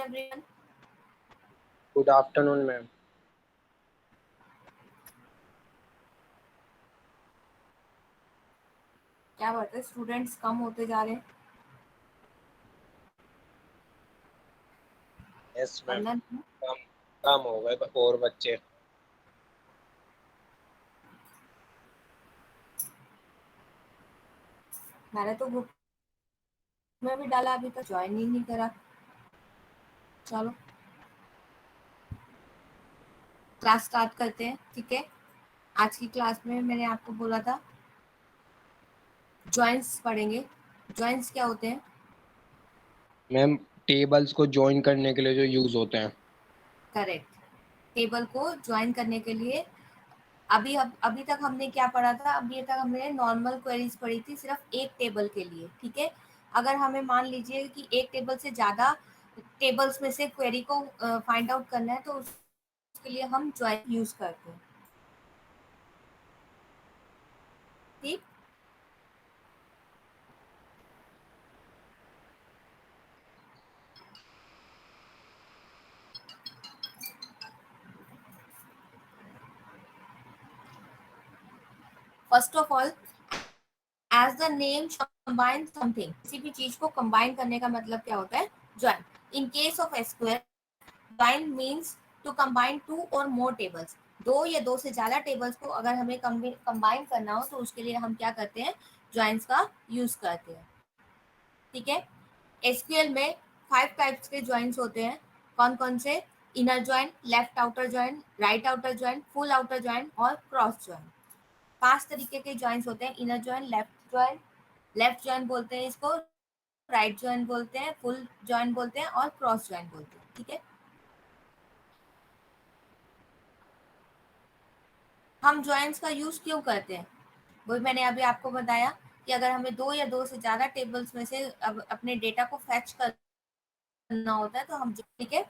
everyone. Good afternoon, ma'am. क्या बात है, स्टूडेंट्स कम होते जा रहे हैं? Yes, ma'am. वंदन, कम हो गए और बच्चे। मैंने तो ग्रुप में भी डाला, अभी तक ज्वाइन ही नहीं करा। चलो क्लास स्टार्ट करते हैं, ठीक है। आज की क्लास में मैंने आपको बोला था ज्वाइंट्स पढ़ेंगे। ज्वाइंट्स क्या होते हैं? मैम, टेबल्स को ज्वाइन करने के लिए जो यूज होते हैं। करेक्ट, टेबल को ज्वाइन करने के लिए। अभी तक हमने क्या पढ़ा था? अभी तक हमने नॉर्मल क्वेरीज पढ़ी थी, सिर्फ एक टेबल के लिए, ठीक है। अगर हमें मान लीजिए कि एक टेबल से ज्यादा टेबल्स में से क्वेरी को फाइंड आउट करना है, तो उसके लिए हम ज्वाइन यूज करते हैं, ठीक। First of all, as the name combine something, किसी भी चीज को कंबाइन करने का मतलब क्या होता है? Join. In case of SQL, join means to combine two और मोर टेबल्स। दो या दो से ज्यादा टेबल्स को अगर हमें कंबाइन करना हो तो उसके लिए हम क्या करते हैं? ज्वाइंस का यूज करते हैं, ठीक है। एसक्यूएल में 5 टाइप्स के ज्वाइंस होते हैं। कौन कौन से? Inner join, left outer join, right outer join, full outer join और क्रॉस ज्वाइन। 5 तरीके के ज्वाइंस होते हैं। इनर ज्वाइन, लेफ्ट ज्वाइन बोलते हैं इसको, राइट ज्वाइन बोलते हैं, फुल ज्वाइन बोलते हैं और क्रॉस ज्वाइन बोलते हैं, ठीक है। हम ज्वाइंस का यूज क्यों करते हैं? वही मैंने अभी आपको बताया कि अगर हमें दो या दो से ज्यादा टेबल्स में से अपने डेटा को फैच करना होता है तो हम, ठीक है।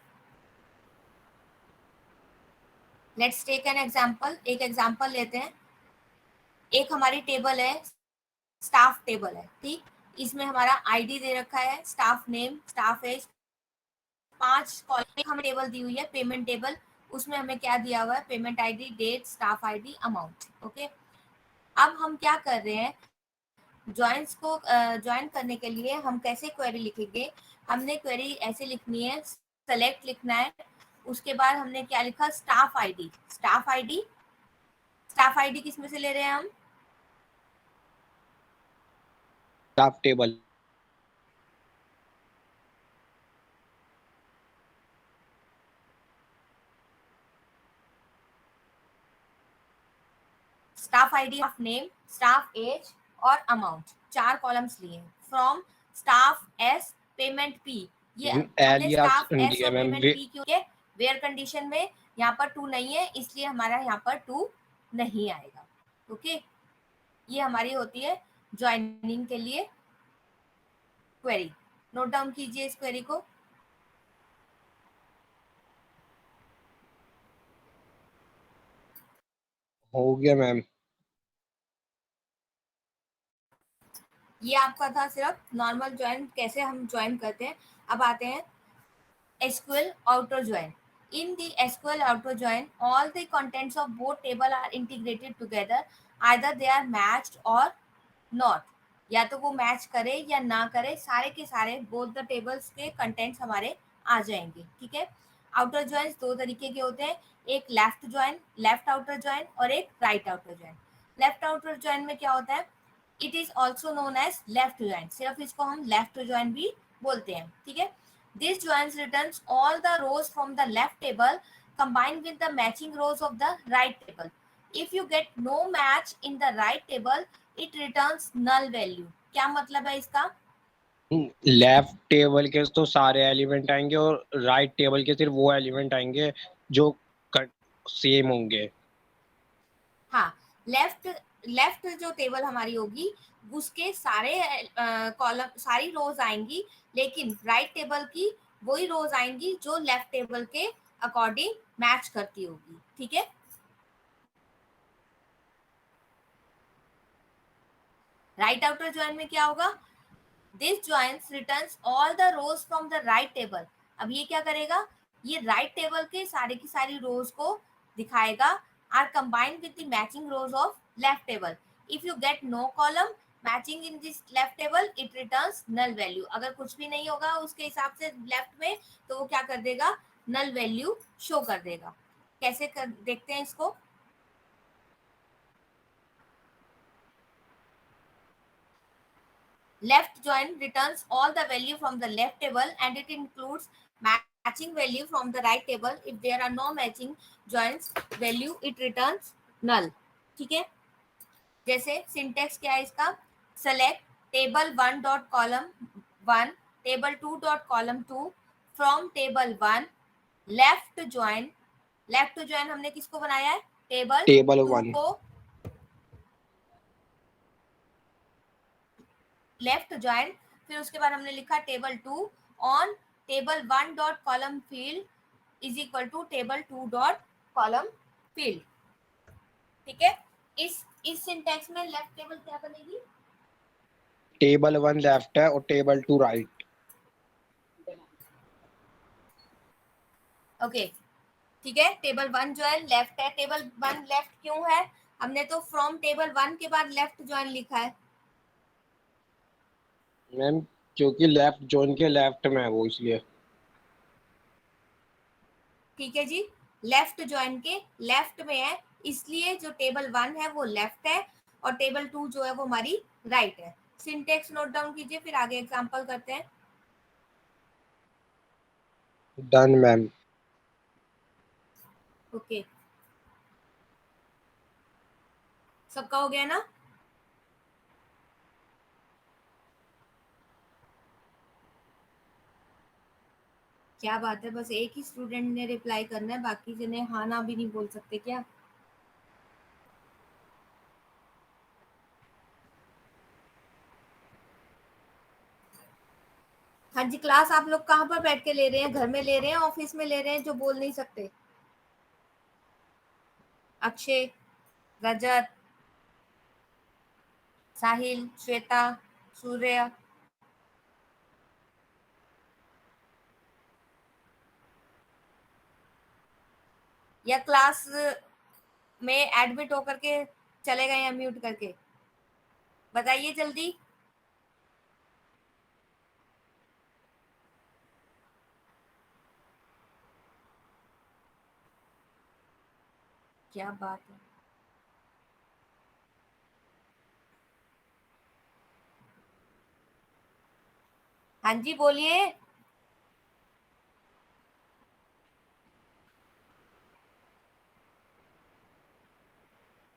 Let's take an example. एक एग्जांपल लेते हैं। एक हमारी टेबल है, स्टाफ टेबल है, ठीक। इसमें हमारा आईडी दे रखा है, staff name, staff age, 5 column हमें टेबल दी हुई है, पेमेंट टेबल। उसमें हमें क्या दिया हुआ है? Payment ID, date, staff ID, amount, okay. अब हम क्या कर रहे हैं? ज्वाइंट्स को ज्वाइन करने के लिए हम कैसे क्वेरी लिखेंगे? हमने क्वेरी ऐसे लिखनी है, सेलेक्ट लिखना है, उसके बाद हमने क्या लिखा? Staff ID. स्टाफ आईडी किस में से ले रहे हैं हम? Staff table. Staff ID, staff name, staff age और अमाउंट, 4 कॉलम्स लिए। From staff S, payment P. ये हमने एलियास स्टाफ एस दिया और मैम। पेमेंट पी क्यों है? वेयर कंडीशन में यहाँ पर 2 नहीं है, इसलिए हमारा यहाँ पर 2 नहीं आएगा, ओके। ये हमारी होती है ज्वाइनिंग के लिए क्वेरी। नोट डाउन कीजिए इस क्वेरी को। हो गया मैम। ये आपका था सिर्फ नॉर्मल ज्वाइन, कैसे हम ज्वाइन करते हैं। अब आते हैं SQL outer join. In the SQL outer join, all the contents of both table are integrated together. Either they are matched or not. या तो वो मैच करे या ना करे, सारे के सारे बोथ द टेबल्स के कंटेंट्स हमारे आ जाएंगे, ठीक है। आउटर ज्वाइन 2 तरीके के होते हैं, एक left join, left outer join और एक right outer join. Left outer join में क्या होता है? It is also known as left join, सिर्फ इसको हम लेफ्ट ज्वाइन भी बोलते हैं, ठीक है। This joins returns all the rows from the left table combined with the matching rows of the right table. If you get no match in the right table, it returns null value. क्या मतलब है इसका? Left table के तो सारे element आएंगे और right table के सिर्फ वो एलिमेंट आएंगे जो सेम होंगे। हाँ, लेफ्ट लेफ्ट जो टेबल हमारी होगी उसके सारे कॉलम, सारी रोज आएंगी, लेकिन राइट टेबल की वही रोज आएंगी जो लेफ्ट टेबल के अकॉर्डिंग मैच करती होगी, ठीक है। राइट आउटर ज्वाइन में क्या होगा? This joins returns all the rows from the right table. अब ये क्या करेगा, ये राइट टेबल के सारे की सारी रोज को दिखाएगा, are combined with the matching rows of left table. If you get no column matching in this left table it returns null value. अगर कुछ भी नहीं होगा उसके हिसाब से लेफ्ट में, तो वो क्या कर देगा, नल वैल्यू शो कर देगा। कैसे कर देखते हैं इसको। Left join returns all the value from the left table and it includes matching value from the right table. If there are no matching joins value, it returns null. ठीक है, जैसे सिंटेक्स क्या है इसका, select table one dot column one, table two dot column to from table one, left join. Left join हमने किसको बनाया है, टेबल टू 1 को लेफ्ट ज्वाइन, फिर उसके बाद हमने लिखा table two on table one dot column field is equal to table two dot column field. ठीक है, इस सिंटेक्स में लेफ्ट टेबल क्या बनेगी, टेबल 1 लेफ्ट है और टेबल 2 राइट। ओके ठीक है, टेबल वन जो है लेफ्ट है, टेबल वन लेफ्ट क्यों है, हमने तो फ्रॉम टेबल वन के बाद लेफ्ट ज्वाइन लिखा है। मैम क्योंकि लेफ्ट जोन के लेफ्ट में है वो, इसलिए। ठीक है जी, लेफ्ट ज्वाइन के लेफ्ट में है, इसलिए जो टेबल वन है वो लेफ्ट है और टेबल टू जो है वो हमारी राइट है। सिंटेक्स नोट डाउन कीजिए, फिर आगे एग्जांपल करते हैं। Done ma'am. ओके सबका हो गया ना। क्या बात है, बस एक ही स्टूडेंट ने रिप्लाई करना है, बाकी जने हाँ ना भी नहीं बोल सकते क्या। हाँ जी, क्लास आप लोग कहाँ पर बैठ के ले रहे हैं, घर में ले रहे हैं, ऑफिस में ले रहे हैं, जो बोल नहीं सकते। अक्षय, रजत, साहिल, श्वेता, सूर्य, या क्लास में एडमिट होकर के चले गए हैं म्यूट करके, बताइए जल्दी। क्या बात है, हाँ जी बोलिए।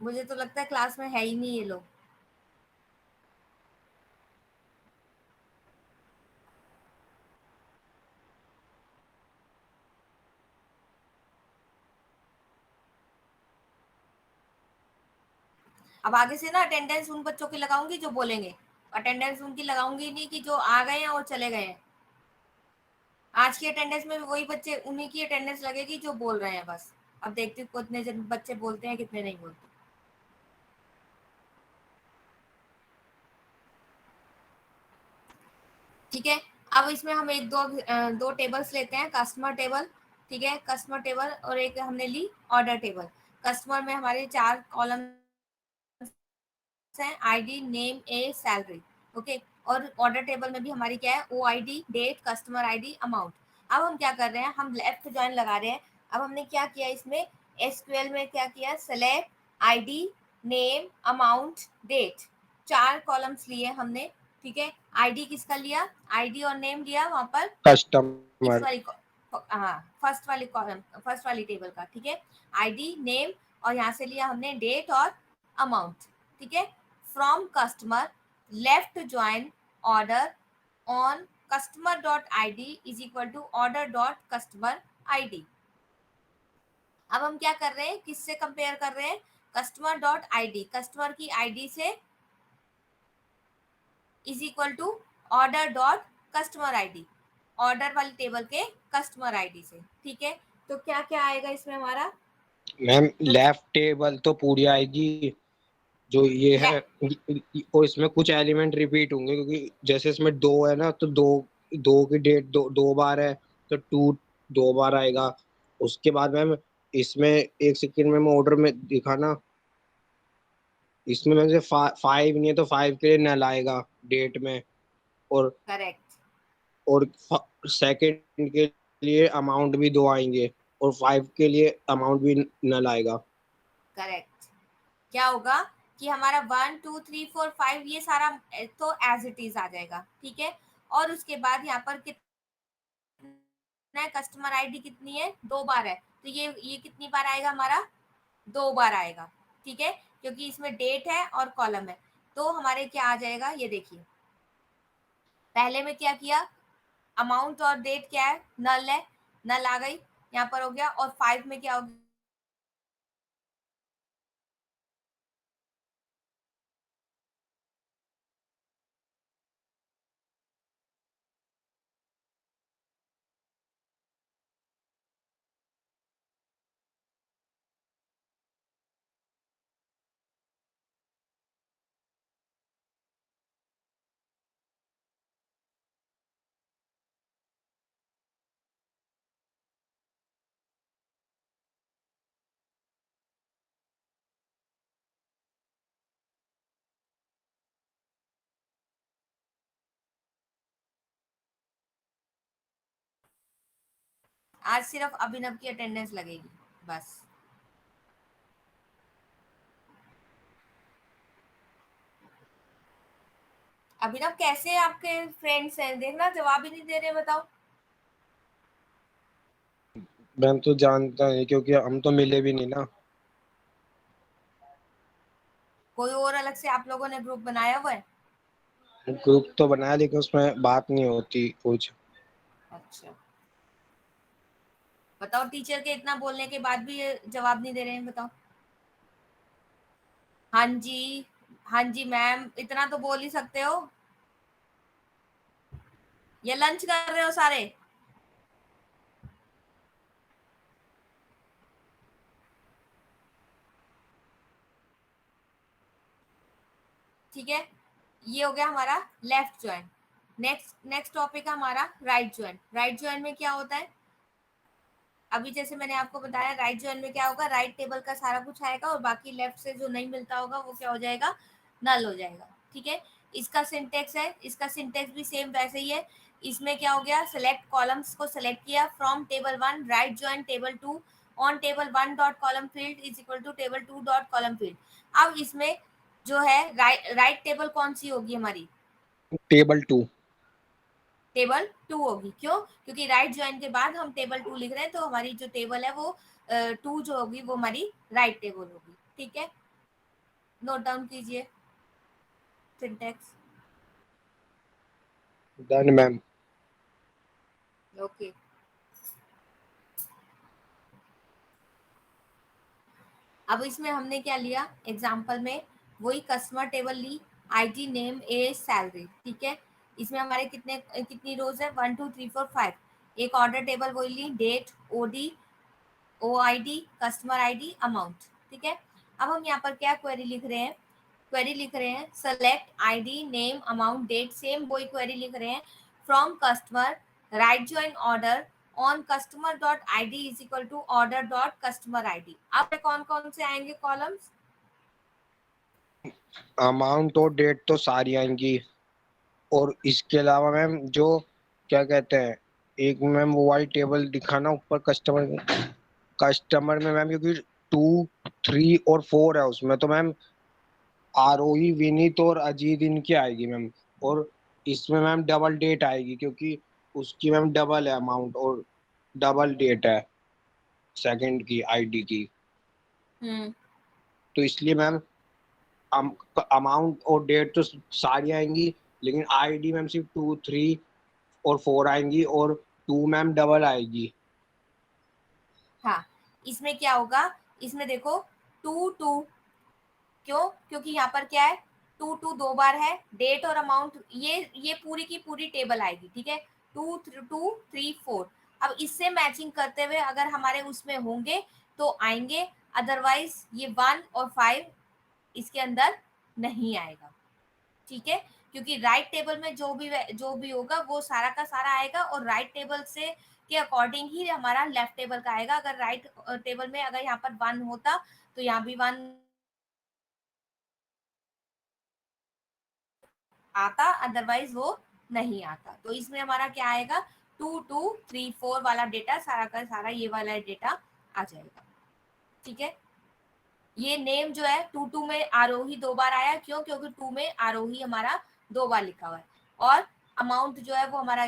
मुझे तो लगता है क्लास में है ही नहीं ये लोग। अब आगे से ना अटेंडेंस उन बच्चों की लगाऊंगी जो बोलेंगे, अटेंडेंस उनकी लगाऊंगी नहीं कि जो आ गए हैं और चले गए हैं। आज की अटेंडेंस में वही बच्चे, उन्हीं की अटेंडेंस लगेगी जो बोल रहे हैं बस। अब देखती हूँ कितने जन बच्चे बोलते हैं, कितने नहीं बोलते। ठीक है, अब इसमें हम एक दो टेबल्स लेते हैं, कस्टमर टेबल। ठीक है, कस्टमर टेबल और एक हमने ली ऑर्डर टेबल। कस्टमर में हमारे 4 कॉलम हैं, ID, name, A, salary. Okay, और ऑर्डर टेबल में भी हमारी क्या है, O I D, date, customer ID, amount. अब हम क्या कर रहे हैं, हम लेफ्ट ज्वाइन लगा रहे हैं। अब हमने क्या किया इसमें, एसक्यूएल में क्या किया, select ID, name, amount, date, 4 columns लिए हमने। ठीक है, आईडी किसका लिया, आईडी और नेम लिया वहां पर इस कस्टमर। वाली हाँ फर्स्ट वाली कॉलम, फर्स्ट वाली टेबल का। ठीक है, आईडी, नेम, और यहाँ से लिया हमने डेट और अमाउंट। ठीक है, from customer left join order on customer dot I D is equal to order dot customer I D. अब हम क्या कर रहे हैं, किससे कंपेयर कर रहे हैं, customer dot I D, customer की आईडी से is equal to order dot customer ID, order वाली टेबल के कस्टमर आईडी से। ठीक है, तो क्या क्या आएगा इसमें हमारा, मैम तो लेफ्ट टेबल तो पूरी आएगी जो ये है, और इसमें कुछ एलिमेंट रिपीट होंगे क्योंकि जैसे इसमें 2 है ना, तो दो दो की डेट दो बार है, तो 2 2 बार आएगा। उसके बाद मैम इसमें एक सेकेंड मैम ऑर्डर में दिखाना, इसमें मैम से 5 नहीं है तो 5 के लिए नल आएगा डेट में। और करेक्ट। और सेकंड के लिए अमाउंट भी 2 आएंगे, और 5 के लिए अमाउंट भी नल आएगा। करेक्ट। क्या होगा कि हमारा 1 2 3 4 5 ये सारा तो एज इट इज आ जाएगा, ठीक है। और उसके बाद यहाँ पर कितना है, कस्टमर आईडी कितनी है, 2 बार है, तो ये कितनी बार आएगा हमारा, 2 बार आएगा, ठीक है, क्योंकि इसमें डेट है और कॉलम है। तो हमारे क्या आ जाएगा, ये देखिए, पहले में क्या किया, अमाउंट और डेट क्या है, नल है, नल आ गई यहाँ पर हो गया। और 5 में क्या हो गया, आज सिर्फ अभिनव की अटेंडेंस लगेगी बस। अभिनव कैसे आपके फ्रेंड्स हैं, देखना जवाब ही नहीं दे रहे, बताओ। मैम तो जानता है क्योंकि हम तो मिले भी नहीं ना। कोई और अलग से आप लोगों ने ग्रुप बनाया हुआ है? ग्रुप तो बनाया लेकिन उसमें बात नहीं होती कुछ। अच्छा, बताओ, टीचर के इतना बोलने के बाद भी ये जवाब नहीं दे रहे हैं, बताओ। हाँ जी, हाँ जी मैम, इतना तो बोल ही सकते हो। ये लंच कर रहे हो सारे? ठीक है, ये हो गया हमारा left join. Next next topic है हमारा राइट ज्वाइन। राइट ज्वाइन में क्या होता है, अभी जैसे मैंने आपको बताया, राइट ज्वाइन में क्या होगा, राइट टेबल का सारा कुछ आएगा और बाकी लेफ्ट से जो नहीं मिलता होगा वो क्या हो जाएगा, नल हो जाएगा, ठीक है। इसका सिंटेक्स है, इसका सिंटेक्स भी सेम वैसे ही है। इसमें क्या हो गया, सेलेक्ट कॉलम्स को सेलेक्ट किया from table 1, right join table 2 on table 1 dot column field is equal to table 2 dot column field. अब इसमें जो है राइट टेबल कौन सी होगी हमारी, टेबल 2। टेबल 2 होगी। क्यों, क्योंकि राइट ज्वाइन के बाद हम टेबल 2 लिख रहे हैं, तो हमारी जो टेबल है वो 2 जो होगी वो हमारी राइट टेबल होगी, ठीक है। नोट डाउन कीजिए सिंटेक्स। Done ma'am. ओके, अब इसमें हमने क्या लिया एग्जाम्पल में, वही कस्टमर टेबल ली, आईडी नेम एज सैलरी, ठीक है। इसमें हमारे कितनी रोज है, 1 2 3 4 5। एक ऑर्डर टेबल वही ली, date, OD, O I D, customer I D, amount, ठीक है। अब हम यहाँ पर क्या क्वेरी लिख रहे हैं, क्वेरी लिख रहे हैं select I D name amount date, same वही क्वेरी लिख रहे हैं, from customer right join order on customer dot I D is equal to order dot customer I D. अब कौन कौन से आएंगे कॉलम्स, अमाउंट और डेट तो सारी आएंगी, और इसके अलावा मैम जो क्या कहते हैं, एक मैम वो वाली टेबल दिखाना ऊपर कस्टमर में। कस्टमर में मैम क्योंकि 2 3 और 4 है उसमें, तो मैम आरोही विनीत और अजीत इनकी आएगी मैम। और इसमें मैम डबल डेट आएगी क्योंकि उसकी मैम डबल है अमाउंट, और डबल डेट है सेकंड की आईडी की। हम्म, तो इसलिए मैम अमाउंट और डेट तो सारी आएंगी, लेकिन आईडी मैम सिर्फ 2 3 और 4 आएंगी, और 2 मैम डबल आएगी। हाँ, इसमें क्या होगा, इसमें देखो 2 2, क्यों, क्योंकि यहाँ पर क्या है, 2 2 2 बार है, डेट और अमाउंट, ये पूरी की पूरी टेबल आएगी, ठीक है। 2 2 3 4। अब इससे मैचिंग करते हुए अगर हमारे उसमें होंगे तो आएंगे, अदरवाइज ये 1 और 5 इसके अंदर नहीं आएगा, ठीक है। क्योंकि राइट टेबल में जो भी होगा वो सारा का सारा आएगा, और राइट टेबल से के अकॉर्डिंग ही हमारा लेफ्ट टेबल का आएगा। अगर राइट टेबल में अगर यहाँ पर 1 होता तो यहाँ भी 1 आता, अदरवाइज वो नहीं आता। तो इसमें हमारा क्या आएगा, 2 2 3 4 वाला डेटा सारा का सारा ये वाला डेटा आ जाएगा। ठीक है, ये नेम जो है 2 2 में आरोही 2 बार आया, क्यों? क्योंकि 2 में आरोही हमारा 2 बार लिखा हुआ है, और अमाउंट जो है वो हमारा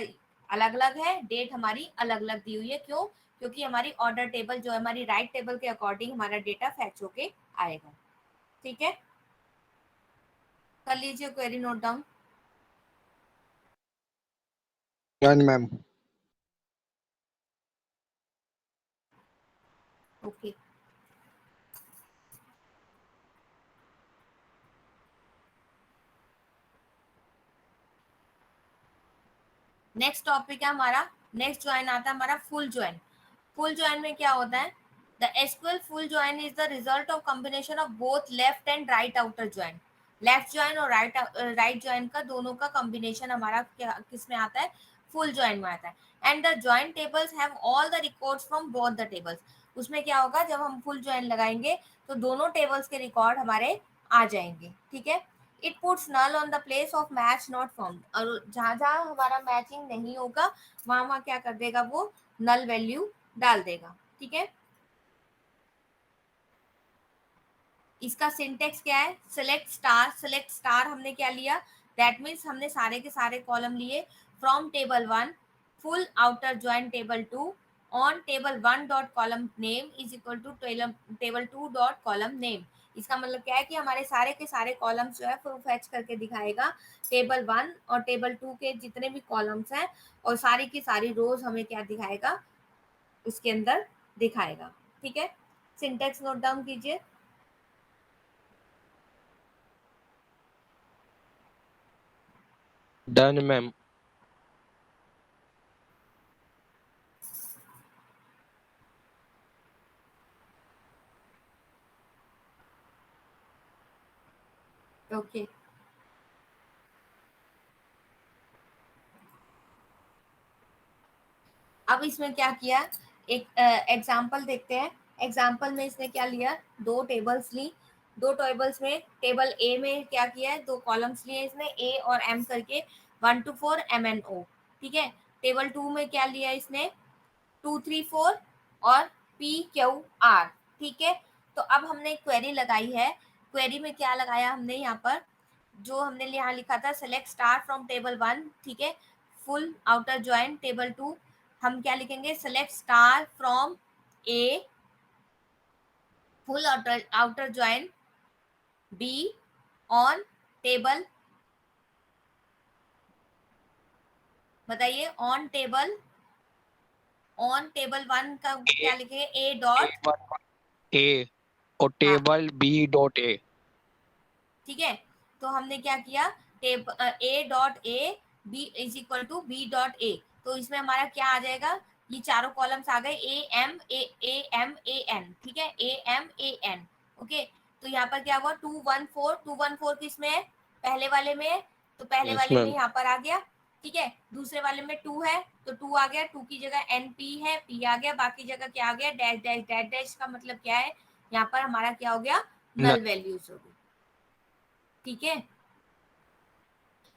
अलग अलग है, डेट हमारी अलग अलग दी हुई है, क्यों? क्योंकि हमारी ऑर्डर टेबल जो है हमारी राइट टेबल के अकॉर्डिंग हमारा डेटा फैच होके आएगा। ठीक है, कर लीजिए query note down. Done ma'am. Okay, next topic है हमारा, नेक्स्ट ज्वाइन आता है हमारा फुल ज्वाइन। फुल ज्वाइन में क्या होता है, the SQL full join is the result of combination of both left and right outer join. Left join और राइट ज्वाइन का दोनों का कॉम्बिनेशन हमारा क्या किस में आता है, फुल ज्वाइन में आता है। And the join tables have all the records from both the tables. उसमें क्या होगा, जब हम फुल ज्वाइन लगाएंगे तो दोनों टेबल्स के रिकॉर्ड हमारे आ जाएंगे। ठीक है, it puts null on the place of match not found, और जहां जहां हमारा मैचिंग नहीं होगा वहां वहां क्या कर देगा, वो नल वैल्यू डाल देगा। ठीक है, इसका सिंटेक्स क्या है, सेलेक्ट स्टार। सेलेक्ट स्टार हमने क्या लिया, दैट मीन्स हमने सारे के सारे कॉलम लिए from table 1 full outer join table 2 on table 1 dot column name is equal to table 2 dot column name. इसका मतलब क्या है कि हमारे सारे के सारे कॉलम्स जो है वो फैच करके दिखाएगा टेबल 1 और टेबल 2 के जितने भी कॉलम्स हैं, और सारी की सारी रोज हमें क्या दिखाएगा, उसके अंदर दिखाएगा। ठीक है, सिंटेक्स नोट डाउन कीजिए। Done ma'am. ओके, अब इसमें क्या किया, एक एग्जाम्पल देखते हैं। एग्जाम्पल में इसने क्या लिया, 2 टेबल्स ली। 2 टेबल्स में टेबल ए में क्या किया है, 2 कॉलम्स लिए इसने ए और एम करके, 1 to 4 MNO। ठीक है, टेबल 2 में क्या लिया इसने, 2 3 4 और PQR। ठीक है, तो अब हमने क्वेरी लगाई है। क्वेरी में क्या लगाया हमने यहाँ पर, जो हमने यहाँ लिखा था सेलेक्ट स्टार फ्रॉम टेबल 1। ठीक है, फुल आउटर ज्वाइन टेबल 2, हम क्या लिखेंगे, select star from a full outer join be on table, बताइए ऑन टेबल 1 का ए क्या लिखेंगे, ए डॉट, टेबल ए और हाँ टेबल बी डॉट ए। ठीक है, तो हमने क्या किया, A dot A B is equal to B dot A. तो इसमें हमारा क्या आ जाएगा, ये चारों कॉलम्स आ गए, ए एम ए एन। ठीक है, AMAN। ओके, तो यहाँ पर क्या हुआ, 2 1 4 किस में है, पहले वाले में है, तो पहले यस वाले में मैम। यहाँ पर आ गया। ठीक है, दूसरे वाले में 2 है तो 2 आ गया, 2 की जगह NP है, P आ गया, बाकी जगह क्या आ गया, डैश डैश डैश डैश। का मतलब क्या है, यहाँ पर हमारा क्या हो गया, न, नल वैल्यूज हो गई। ठीक है,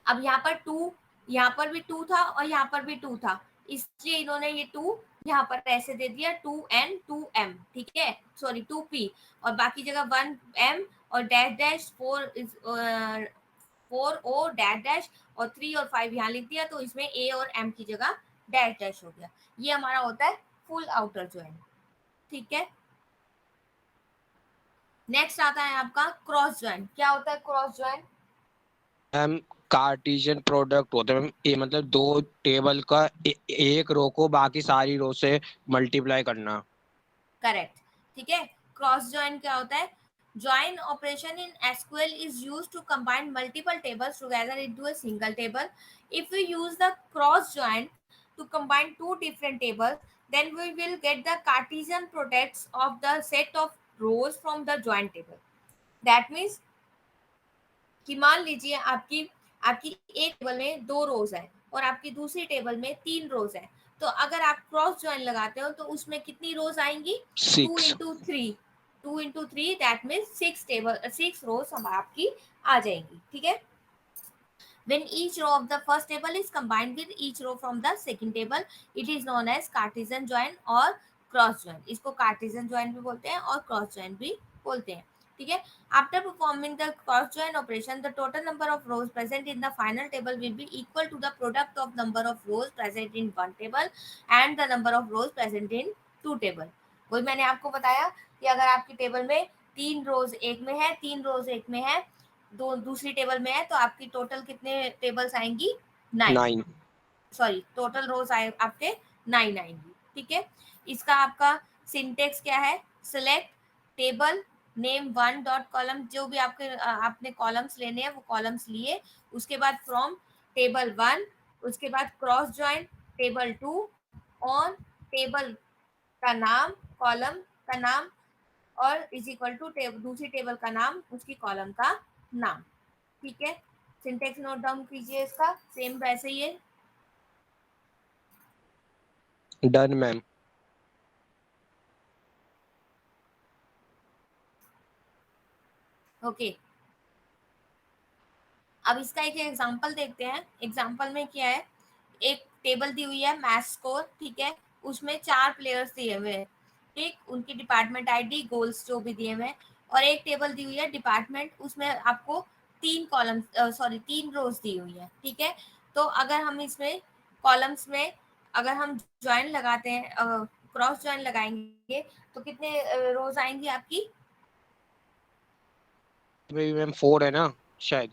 अब यहाँ पर 2, यहाँ पर भी 2 था और यहाँ पर भी 2 था, इसलिए इन्होंने ये 2 यहाँ पर ऐसे दे दिया, 2N 2M। ठीक है, सॉरी 2P, और बाकी जगह 1M और dash dash 4O dash dash, और 3 और 5 यहाँ लिख दिया, तो इसमें A और M की जगह डैश डैश हो गया। ये हमारा होता है फुल आउटर ज्वाइन। ठीक है, नेक्स्ट आता है आपका क्रॉस ज्वाइन। क्या होता है cross join, ma'am Cartesian product होता है मैम, ये मतलब दो टेबल का एक रो को बाकी सारी रो से मल्टीप्लाई करना। करेक्ट। ठीक है, क्रॉस ज्वाइन क्या होता है, join operation in SQL is used to combine multiple tables together into a single table. If we use the cross join to combine two different tables, then we will get the Cartesian products of the set of rows from the joint table. That means कि मान लीजिए आपकी आपकी एक table में 2 रोज है और आपकी दूसरी टेबल में 3 रोज है, तो अगर आप क्रॉस ज्वाइन लगाते हो तो उसमें कितनी रोज आएंगी? 2 6। Into three, 2 into three, that mean 6 रोज हम आपकी आ जाएंगी। ठीक है। When each row of the first table is combined with each row from the second table, it is known as Cartesian join और cross join। इसको Cartesian join भी बोलते हैं और cross join भी बोलते हैं। ठीक है। After performing the cross join operation, the total number of rows present in the final table will be equal to the product of number of rows present in one table and the number of rows present in two table। वही मैंने आपको बताया कि अगर आपकी table में 3 रोज एक में है, 3 रोज एक में है, दो दूसरी टेबल में है, तो आपकी टोटल कितने टेबल्स आएंगी? 9। 9। सॉरी, टोटल रोज आए आपके 9 आएंगी। ठीक है। इसका आपका सिंटेक्स क्या है? Select table name one dot column, जो भी आपके आपने कॉलम्स लेने हैं वो कॉलम्स लिए, उसके बाद फ्रॉम टेबल वन, उसके बाद cross join table two on table का नाम, कॉलम का नाम, और इज इक्वल टू दूसरी टेबल का नाम, उसकी कॉलम का नाम। ठीक है। सिंटेक्स नोट डाउन कीजिए इसका, सेम वैसे ही है। Done ma'am. ओके। अब इसका एक एग्जांपल देखते हैं। एग्जांपल में क्या है? एक टेबल दी हुई है मैथ स्कोर, ठीक है, उसमें 4 प्लेयर्स दिए हुए हैं, ठीक, उनकी डिपार्टमेंट आईडी, गोल्स जो भी दिए हुए हैं, और एक टेबल दी हुई है डिपार्टमेंट, उसमें आपको 3 कॉलम सॉरी 3 रोज दी हुई है। ठीक है। तो अगर हम इसमें कॉलम्स में अगर हम ज्वाइन लगाते हैं, क्रॉस ज्वाइन लगाएंगे, तो कितने रोज आएंगी आपकी? मैम 4 है ना शायद।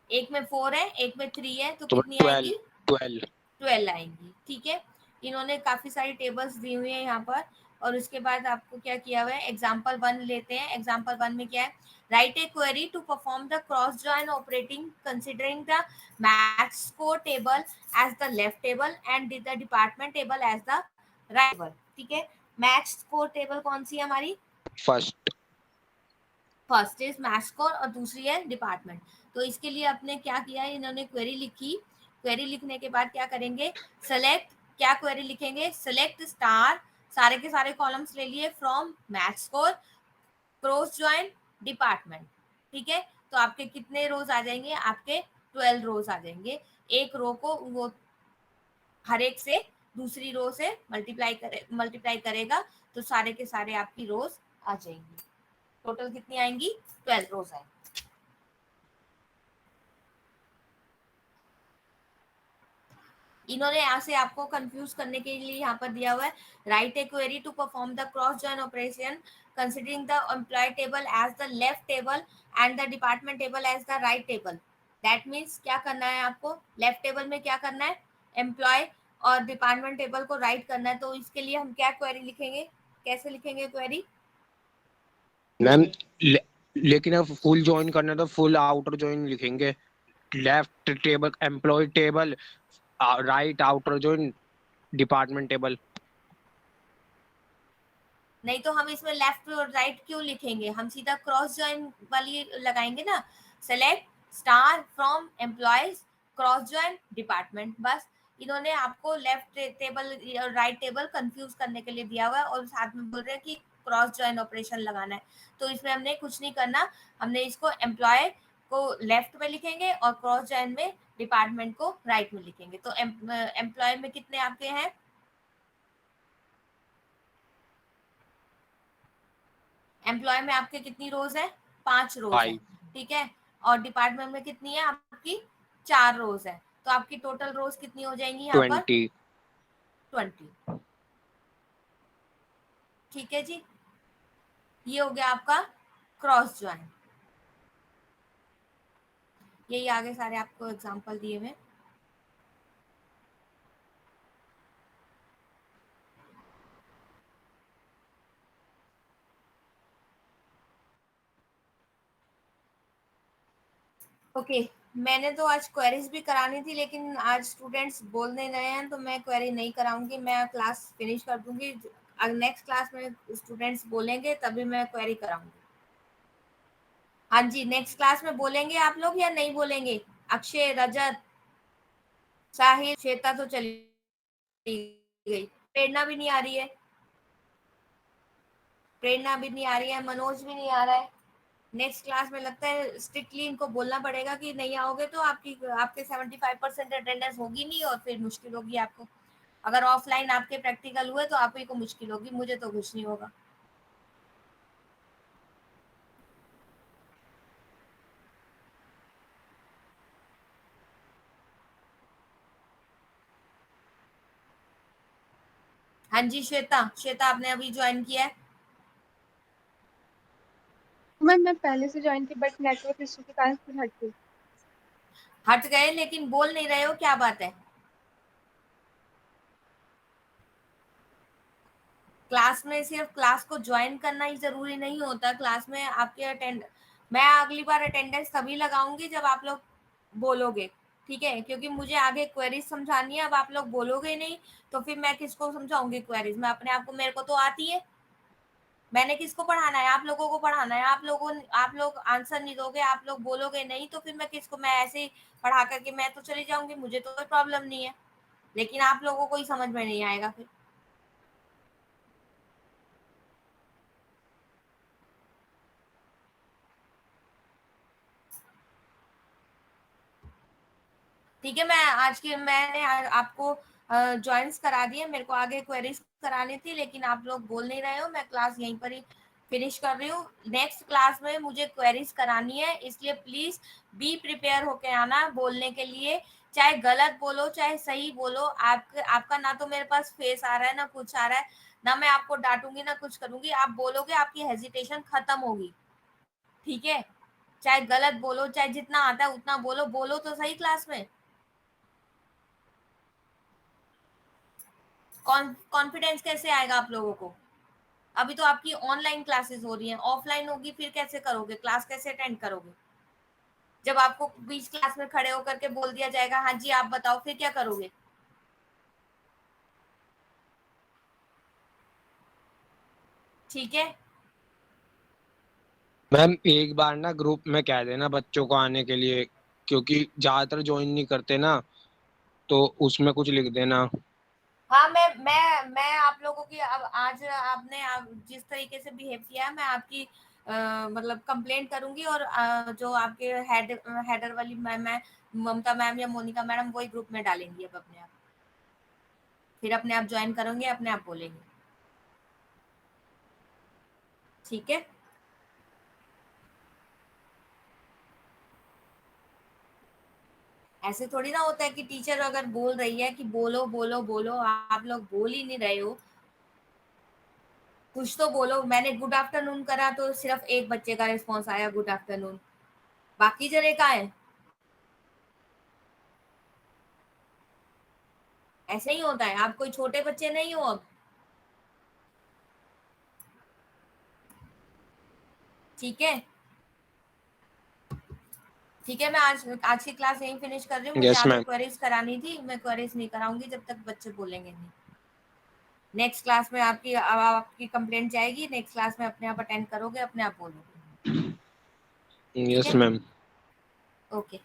एक में 4 है, एक में 3 है, तो तो कितनी 12। आएंगी? 12। 12 आएंगी। ठीक है। इन्होंने काफी सारी टेबल्स दी हुई है यहाँ पर, और उसके बाद आपको क्या किया हुआ है? एग्जाम्पल वन लेते हैं। एग्जाम्पल वन में क्या है? Write a query to perform the cross join operating considering the math score table as the left table and the department table as the right table. ठीक है। मैथ स्कोर टेबल कौन सी है हमारी? First. First is math score और दूसरी है department. तो इसके लिए आपने क्या किया है? इन्होंने क्वेरी लिखी। क्वेरी लिखने के बाद क्या करेंगे? सेलेक्ट, क्या क्वेरी लिखेंगे? सेलेक्ट स्टार, सारे के सारे कॉलम्स ले लिए, from math score, cross join, department. ठीक है। तो आपके कितने रोज आ जाएंगे? आपके 12 रोज आ जाएंगे। एक रो को वो हर एक से दूसरी रो से मल्टीप्लाई करेगा, तो सारे के सारे आपकी रोज आ जाएंगी। टोटल कितनी आएंगी? 12 रोज आएंगी। इन्होंने यहाँ से आपको कंफ्यूज करने के लिए यहाँ पर दिया हुआ है, write a query to perform the cross join operation considering the employee table as the left table and the department table as the right table. That means क्या करना है आपको? लेफ्ट टेबल में क्या करना है? एम्प्लॉय और डिपार्टमेंट टेबल को राइट करना है। तो इसके लिए हम क्या क्वेरी लिखेंगे? कैसे लिखेंगे क्वेरी? मैम लेकिन अब फुल ज्वाइन करना है तो फुल आउटर ज्वाइन लिखेंगे। Left table employee table, right outer join department table. नहीं तो हम इसमें लेफ्ट और राइट क्यों लिखेंगे? हम सीधा क्रॉस जॉइन वाली लगाएंगे ना। Select star from employees, cross join department, बस। इन्होंने आपको लेफ्ट टेबल और राइट टेबल कंफ्यूज करने के लिए दिया हुआ है, और साथ में बोल रहे हैं कि क्रॉस जॉइन ऑपरेशन लगाना है। तो इसमें हमने कुछ नहीं करना, हमने इसको एम्प्लॉय को लेफ्ट में लिखेंगे और क्रॉस जॉइन में डिपार्टमेंट को राइट में लिखेंगे। तो एम्प्लॉय में कितने आपके हैं? एम्प्लॉय में आपके कितनी रोज है? 5 रोज है। 5। ठीक है। और डिपार्टमेंट में कितनी है आपकी? 4 रोज है। तो आपकी टोटल रोज कितनी हो जाएंगी यहाँ पर? 20। 20। ठीक है जी। ये हो गया आपका क्रॉस ज्वाइन। यही आगे सारे आपको एग्जांपल दिए हुए। ओके। मैंने तो आज क्वेरीज भी करानी थी, लेकिन आज स्टूडेंट्स बोल नहीं रहे हैं, तो मैं क्वेरी नहीं कराऊंगी। मैं क्लास फिनिश कर दूंगी। नेक्स्ट क्लास में स्टूडेंट्स बोलेंगे तभी मैं क्वेरी कराऊंगी। हाँ जी, नेक्स्ट क्लास में बोलेंगे आप लोग या नहीं बोलेंगे? अक्षय, रजत, साहिल, श्वेता तो चली गई, प्रेरणा भी नहीं आ रही है, प्रेरणा भी नहीं आ रही है, मनोज भी नहीं आ रहा है। नेक्स्ट क्लास में लगता है स्ट्रिक्टली इनको बोलना पड़ेगा कि नहीं आओगे तो आपके 75% अटेंडेंस होगी नहीं, और फिर मुश्किल होगी आपको। अगर ऑफलाइन आपके प्रैक्टिकल हुए तो आप ही को मुश्किल होगी, मुझे तो कुछ नहीं होगा। हाँ जी श्वेता, श्वेता आपने अभी ज्वाइन किया है? मैम मैं पहले से ज्वाइन की, बट नेटवर्क इशू के कारण फिर हट गई। हट गए लेकिन बोल नहीं रहे हो, क्या बात है? क्लास में सिर्फ क्लास को ज्वाइन करना ही जरूरी नहीं होता, क्लास में आपके मैं अगली बार अटेंडेंस तभी लगाऊंगी जब आप लोग बोलोगे, ठीक है? क्योंकि मुझे आगे क्वेरीज समझानी है, अब आप लोग बोलोगे नहीं तो फिर मैं किसको समझाऊंगी क्वेरीज? मैं अपने आप को, मेरे को तो आती है, मैंने किसको पढ़ाना है? आप लोगों को पढ़ाना है। आप लोग आंसर नहीं दोगे, आप लोग बोलोगे नहीं तो फिर मैं किसको, मैं ऐसे ही पढ़ा करके मैं तो चली जाऊंगी, मुझे तो कोई प्रॉब्लम नहीं है, लेकिन आप लोगों को ही समझ में नहीं आएगा फिर। ठीक है, मैंने आपको ज्वाइंस करा दिए, मेरे को आगे क्वेरीज करानी थी लेकिन आप लोग बोल नहीं रहे हो, मैं क्लास यहीं पर ही फिनिश कर रही हूँ। नेक्स्ट क्लास में मुझे क्वेरीज करानी है, इसलिए प्लीज बी प्रिपेयर होके आना बोलने के लिए, चाहे गलत बोलो चाहे सही बोलो। आपका ना तो मेरे पास फेस आ रहा है ना कुछ आ रहा है, ना मैं आपको डांटूंगी ना कुछ करूंगी, आप बोलोगे आपकी हेजिटेशन खत्म होगी, ठीक है? चाहे गलत बोलो चाहे जितना आता है उतना बोलो, बोलो तो सही क्लास में। कॉन्फिडेंस कैसे आएगा आप लोगों को? अभी तो आपकी ऑनलाइन क्लासेस हो रही हैं, ऑफलाइन होगी फिर कैसे करोगे? क्लास कैसे अटेंड करोगे? जब आपको बीच क्लास में खड़े होकर के बोल दिया जाएगा हाँ जी आप बताओ, फिर क्या करोगे? ठीक है। मैम एक बार ना ग्रुप में कह देना बच्चों को आने के लिए, क्योंकि ज्यादातर ज्वाइन नहीं करते ना, तो उसमें कुछ लिख देना। हाँ, मैं आप लोगों की, अब आज आपने जिस तरीके से बिहेव किया है, मैं आपकी मतलब कंप्लेंट करूंगी, और जो आपके हेडर वाली मैम है, ममता मैम या मोनिका मैडम, वही ग्रुप में डालेंगी अब अपने आप, फिर अपने आप ज्वाइन करोगे, अपने आप बोलेंगे, ठीक है? ऐसे थोड़ी ना होता है कि टीचर अगर बोल रही है कि बोलो बोलो बोलो, आप लोग बोल ही नहीं रहे हो, कुछ तो बोलो। मैंने गुड आफ्टरनून करा तो सिर्फ एक बच्चे का रिस्पॉन्स आया गुड आफ्टरनून, बाकी जने कहाँ है? ऐसे ही होता है, आप कोई छोटे बच्चे नहीं हो अब, ठीक है? ठीक है, मैं आज की क्लास यहीं फिनिश कर रही हूँ, मुझे यस आगे मैम। क्वेरीज करानी थी, मैं क्वेरीज नहीं कराऊंगी जब तक बच्चे बोलेंगे नहीं। नेक्स्ट क्लास में आपकी कंप्लेंट जाएगी, नेक्स्ट क्लास में अपने आप अटेंड करोगे, अपने आप बोलोगे, ठीक यस है? मैम। ओके,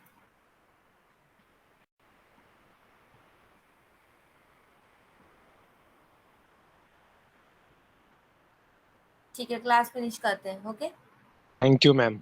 ठीक है, क्लास फिनिश करते हैं, ओके। Thank you ma'am.